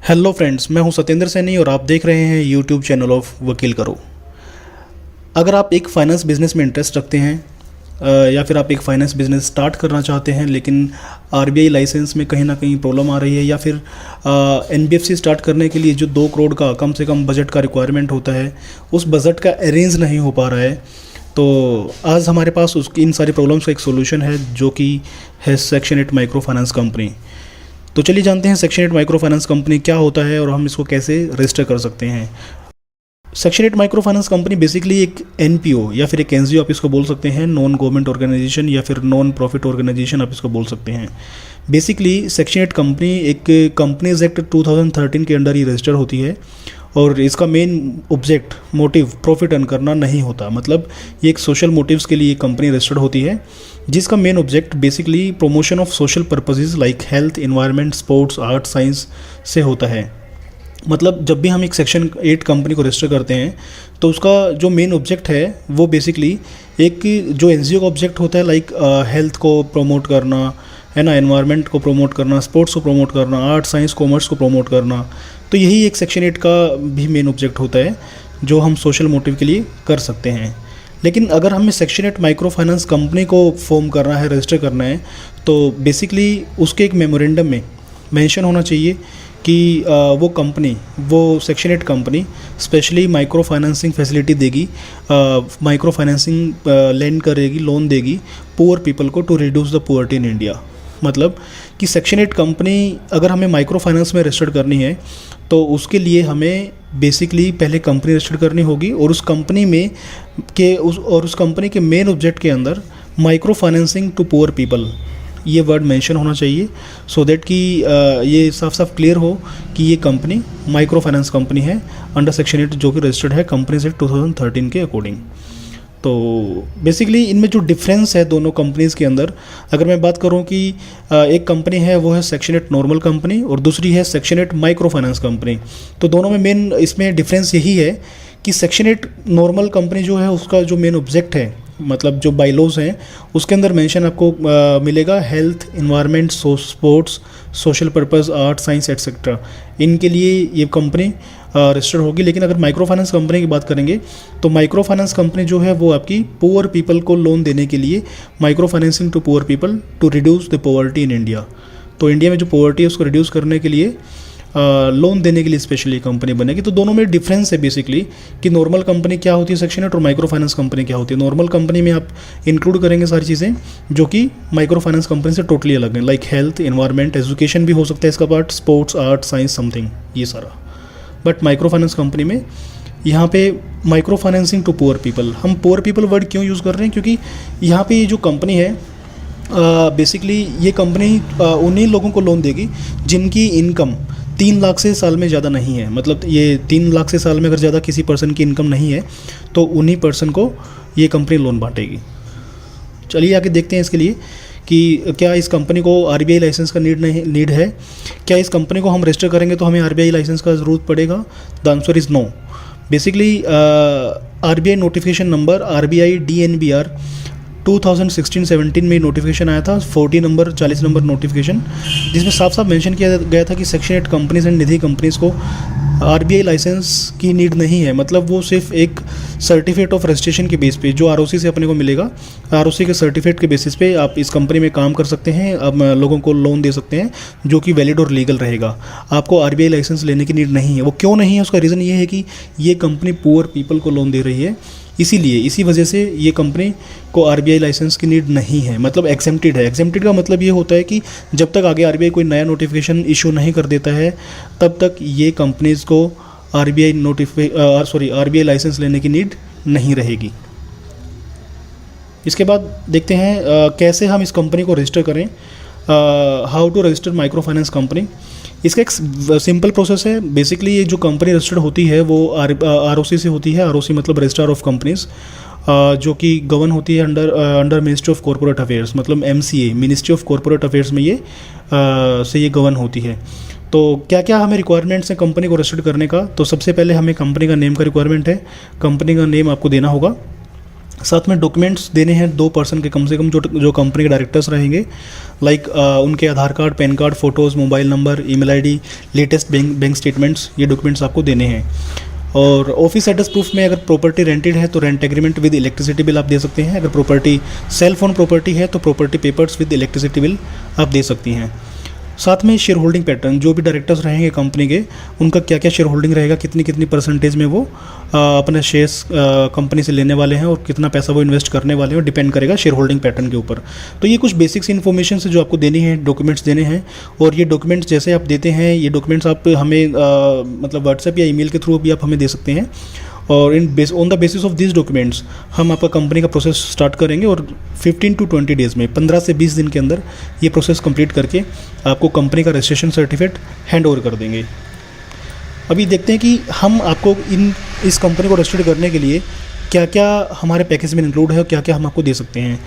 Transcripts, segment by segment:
Hello friends, मैं हूं सत्येंद्र सैनी और आप देख रहे हैं यूट्यूब चैनल ऑफ वकील करो। अगर आप एक फ़ाइनेंस बिजनेस में इंटरेस्ट रखते हैं या फिर आप एक फ़ाइनेंस बिजनेस स्टार्ट करना चाहते हैं लेकिन आरबीआई लाइसेंस में कहीं ना कहीं प्रॉब्लम आ रही है, या फिर एनबीएफसी स्टार्ट करने के लिए जो 2 करोड़ का कम से कम बजट का रिक्वायरमेंट होता है उस बजट का अरेंज नहीं हो पा रहा है, तो आज हमारे पास उसकी इन सारी प्रॉब्लम्स का एक सोल्यूशन है जो कि है सेक्शन 8 माइक्रो फाइनेंस कंपनी। तो चलिए जानते हैं सेक्शन 8 माइक्रो फाइनेंस कंपनी क्या होता है और हम इसको कैसे रजिस्टर कर सकते हैं। Section 8 micro finance company basically एक एनपीओ या फिर एक एनजीओ आप इसको बोल सकते हैं, नॉन गवर्नमेंट ऑर्गेनाइजेशन या फिर नॉन प्रॉफिट ऑर्गेनाइजेशन आप इसको बोल सकते हैं। बेसिकली सेक्शन 8 कंपनी एक कंपनीज एक्ट 2013 के अंडर ही रजिस्टर होती है और इसका main object motive profit earn करना नहीं होता। मतलब ये एक सोशल मोटिव्स के लिए कंपनी रजिस्टर्ड होती है जिसका main object basically promotion of social purposes like health, environment, sports, art, science से होता है। मतलब जब भी हम एक सेक्शन 8 कंपनी को रजिस्टर करते हैं तो उसका जो मेन ऑब्जेक्ट है वो बेसिकली एक जो एनजीओ का ऑब्जेक्ट होता है लाइक हेल्थ को प्रमोट करना है ना, एनवायरनमेंट को प्रमोट करना, स्पोर्ट्स को प्रमोट करना, आर्ट, साइंस, कॉमर्स को प्रमोट करना, तो यही एक सेक्शन 8 का भी मेन ऑब्जेक्ट होता है जो हम सोशल मोटिव के लिए कर सकते हैं। लेकिन अगर हमें सेक्शन 8 माइक्रो फाइनेंस कंपनी को फॉर्म करना है, रजिस्टर करना है, तो बेसिकली उसके एक मेमोरेंडम में मेंशन होना चाहिए कि वो कंपनी, वो section 8 company specially micro financing facility देगी, माइक्रो फाइनेंसिंग लेंड करेगी, लोन देगी पुअर पीपल को to reduce the poverty in India. मतलब कि सेक्शन 8 कंपनी अगर हमें माइक्रो फाइनेंस में रजिस्टर करनी है तो उसके लिए हमें बेसिकली पहले कंपनी रजिस्टर करनी होगी और उस कंपनी में उस कंपनी के मेन ऑब्जेक्ट के अंदर micro financing to poor people ये वर्ड मेंशन होना चाहिए सो दैट कि ये साफ साफ क्लियर हो कि ये कंपनी माइक्रो फाइनेंस कंपनी है अंडर सेक्शन 8 जो कि रजिस्टर्ड है कंपनीज एक्ट 2013 के अकॉर्डिंग। तो बेसिकली इनमें जो डिफरेंस है दोनों कंपनीज़ के अंदर, अगर मैं बात करूं कि एक कंपनी है वो है सेक्शन 8 नॉर्मल कंपनी और दूसरी है सेक्शन 8 माइक्रो फाइनेंस कंपनी, तो दोनों में मेन इसमें डिफरेंस यही है कि सेक्शन 8 नॉर्मल कंपनी जो है उसका जो मेन ऑब्जेक्ट है, मतलब जो बाइलॉज हैं उसके अंदर मेंशन आपको मिलेगा health, environment, sports, social purpose, art, science etcetera, इनके लिए ये कंपनी रजिस्टर्ड होगी। लेकिन अगर माइक्रो फाइनेंस कंपनी की बात करेंगे तो माइक्रो फाइनेंस कंपनी जो है वो आपकी पुअर पीपल को लोन देने के लिए, micro financing to poor people to reduce the poverty in India, तो इंडिया में जो पॉवर्टी है उसको रिड्यूस करने के लिए लोन देने के लिए स्पेशली कंपनी बनेगी। तो दोनों में डिफरेंस है बेसिकली कि नॉर्मल कंपनी क्या होती है सेक्शन 8 और माइक्रो फाइनेंस कंपनी क्या होती है। नॉर्मल कंपनी में आप इंक्लूड करेंगे सारी चीज़ें जो कि माइक्रो फाइनेंस कंपनी से टोटली अलग हैं, लाइक हेल्थ, एनवायरनमेंट, एजुकेशन भी हो सकता है इसका part, sports, art, science, something, ये सारा। बट माइक्रो फाइनेंस कंपनी में यहाँ पे micro financing to poor people, हम पुअर पीपल वर्ड क्यों यूज़ कर रहे हैं क्योंकि यहाँ पे ये जो कंपनी है बेसिकली ये कंपनी उन्हीं लोगों को लोन देगी जिनकी इनकम 3 लाख से साल में ज़्यादा नहीं है। मतलब ये 3 लाख से साल में अगर ज़्यादा किसी पर्सन की इनकम नहीं है तो उन्हीं पर्सन को ये कंपनी लोन बांटेगी। चलिए आगे देखते हैं इसके लिए कि क्या इस कंपनी को आरबीआई लाइसेंस का नीड है, क्या इस कंपनी को हम रजिस्टर करेंगे तो हमें आरबीआई लाइसेंस का ज़रूरत पड़ेगा। The answer is no. Basically RBI notification number RBI DNBR 2016-17 में नोटिफिकेशन आया था 40 नंबर नोटिफिकेशन, जिसमें साफ साफ मेंशन किया गया था कि section 8 companies and Nidhi companies को आरबीआई लाइसेंस की नीड नहीं है। मतलब वो सिर्फ एक सर्टिफिकेट ऑफ रजिस्ट्रेशन के बेस पे जो आरओसी से अपने को मिलेगा, आरओसी के सर्टिफिकेट के बेसिस पे आप इस कंपनी में काम कर सकते हैं, अब लोगों को लोन दे सकते हैं जो कि वैलिड और लीगल रहेगा। आपको आरबीआई लाइसेंस लेने की नीड नहीं है। वो क्यों नहीं है उसका रीज़न ये है कि ये कंपनी पुअर पीपल को लोन दे रही है, इसीलिए इसी वजह से ये कंपनी को आरबीआई लाइसेंस की नीड नहीं है। मतलब एग्जेम्प्टेड है। एग्जेम्प्टेड का मतलब ये होता है कि जब तक आगे आरबीआई कोई नया नोटिफिकेशन इशू नहीं कर देता है तब तक ये कंपनीज़ को आरबीआई लाइसेंस लेने की नीड नहीं रहेगी। इसके बाद देखते हैं कैसे हम इस कंपनी को रजिस्टर करें, how to register micro finance company. इसका एक सिंपल प्रोसेस है। बेसिकली ये जो कंपनी रजिस्टर्ड होती है वो आरओसी से होती है। आरओसी मतलब रजिस्ट्रार ऑफ कंपनीज, जो कि गवर्न होती है under ministry of corporate affairs, मतलब MCA, ministry of corporate affairs में ये गवर्न होती है। तो क्या क्या हमें रिक्वायरमेंट्स हैं कंपनी को रजिस्टर्ड करने का, तो सबसे पहले हमें कंपनी का नेम का रिक्वायरमेंट है। कंपनी का नेम आपको देना होगा साथ में डॉक्यूमेंट्स देने हैं 2 पर्सन के कम से कम, जो कंपनी के डायरेक्टर्स रहेंगे, लाइक उनके Aadhaar card, PAN card, photos, mobile number, email ID, latest bank statements, ये डॉक्यूमेंट्स आपको देने हैं। और ऑफिस एड्रेस प्रूफ में अगर प्रॉपर्टी रेंटेड है तो rent agreement with electricity bill आप दे सकते हैं। अगर प्रॉपर्टी सेल फोन प्रॉपर्टी है तो property papers with electricity bill आप दे सकती हैं। साथ में शेयर होल्डिंग पैटर्न, जो भी डायरेक्टर्स रहेंगे कंपनी के, उनका क्या क्या शेयर होल्डिंग रहेगा, कितनी कितनी परसेंटेज में वो अपने शेयर्स कंपनी से लेने वाले हैं और कितना पैसा वो इन्वेस्ट करने वाले हैं, डिपेंड करेगा शेयर होल्डिंग पैटर्न के ऊपर। तो ये कुछ बेसिक्स इन्फॉर्मेशन है जो आपको देनी है, डॉक्यूमेंट्स देने हैं। और ये डॉक्यूमेंट्स जैसे आप देते हैं, ये डॉक्यूमेंट्स आप हमें मतलब व्हाट्सएप या ईमेल के थ्रू भी आप हमें दे सकते हैं। और on the basis of this documents हम आपका कंपनी का प्रोसेस स्टार्ट करेंगे और 15 to 20 डेज़ में, 15 से 20 दिन के अंदर ये प्रोसेस कंप्लीट करके आपको कंपनी का रजिस्ट्रेशन सर्टिफिकेट हैंड ओवर कर देंगे। अभी देखते हैं कि हम आपको इस कंपनी को रजिस्टर्ड करने के लिए क्या क्या हमारे पैकेज में इंक्लूड है और क्या क्या हम आपको दे सकते हैं।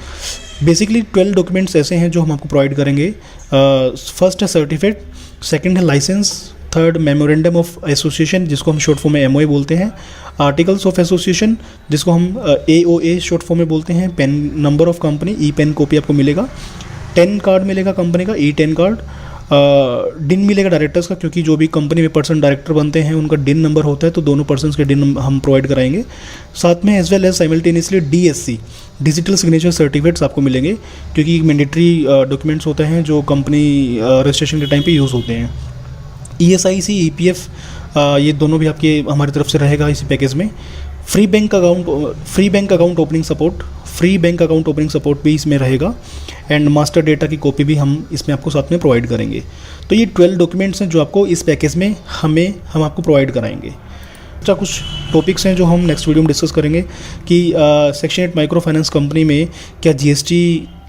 बेसिकली 12 डॉक्यूमेंट्स ऐसे हैं जो हम आपको प्रोवाइड करेंगे। फर्स्ट है सर्टिफिकेट, सेकंड है licence, third memorandum of association जिसको हम शॉर्ट फॉर्म में एमओए बोलते हैं, आर्टिकल्स ऑफ एसोसिएशन जिसको हम एओए शॉर्ट फॉर्म में बोलते हैं, PAN number of company, e PAN copy आपको मिलेगा, 10 कार्ड मिलेगा कंपनी का, ई 10 कार्ड, डिन मिलेगा डायरेक्टर्स का, क्योंकि जो भी कंपनी में पर्सन डायरेक्टर बनते हैं उनका डिन नंबर होता है, तो दोनों पर्सन्स के डिन हम प्रोवाइड कराएंगे। साथ में as well as simultaneously DSC digital signature certificates आपको मिलेंगे, क्योंकि मैंडेटरी डॉक्यूमेंट्स होते हैं जो कंपनी रजिस्ट्रेशन के टाइम पे यूज़ होते हैं। ESIC, EPF ये दोनों भी आपके हमारी तरफ से रहेगा इसी पैकेज में। Free bank account opening support भी इसमें रहेगा, एंड मास्टर डेटा की कॉपी भी हम इसमें आपको साथ में प्रोवाइड करेंगे। तो ये 12 डॉक्यूमेंट्स हैं जो आपको इस पैकेज में हम आपको प्रोवाइड कराएंगे। अच्छा, कुछ टॉपिक्स हैं जो हम नेक्स्ट वीडियो में डिस्कस करेंगे कि सेक्शन 8 माइक्रो फाइनेंस कंपनी में क्या GST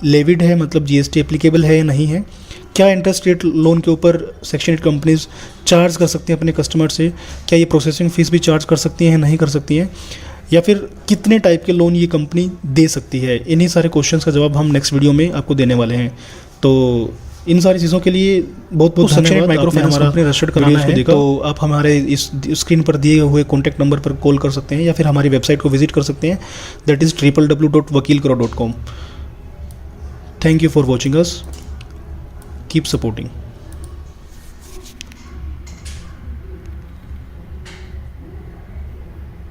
लेविड है, मतलब GST एप्लीकेबल है या नहीं है, क्या इंटरेस्ट रेट लोन के ऊपर सेक्शन 8 कंपनीज चार्ज कर सकती हैं अपने कस्टमर से, क्या ये प्रोसेसिंग फ़ीस भी चार्ज कर सकती हैं या नहीं कर सकती हैं, या फिर कितने टाइप के लोन ये कंपनी दे सकती है। इन्हीं सारे क्वेश्चंस का जवाब हम नेक्स्ट वीडियो में आपको देने वाले हैं। तो इन सारी चीज़ों के लिए बहुत बहुत धन्यवाद। माइक्रो फाइनेंस कंपनी रजिस्टर्ड कराना है तो आप हमारे इस स्क्रीन पर दिए हुए कॉन्टैक्ट नंबर पर कॉल कर सकते हैं या फिर हमारी वेबसाइट को विजिट कर सकते हैं, that is www.vakilkaro.com। Thank you for watching us, keep supporting.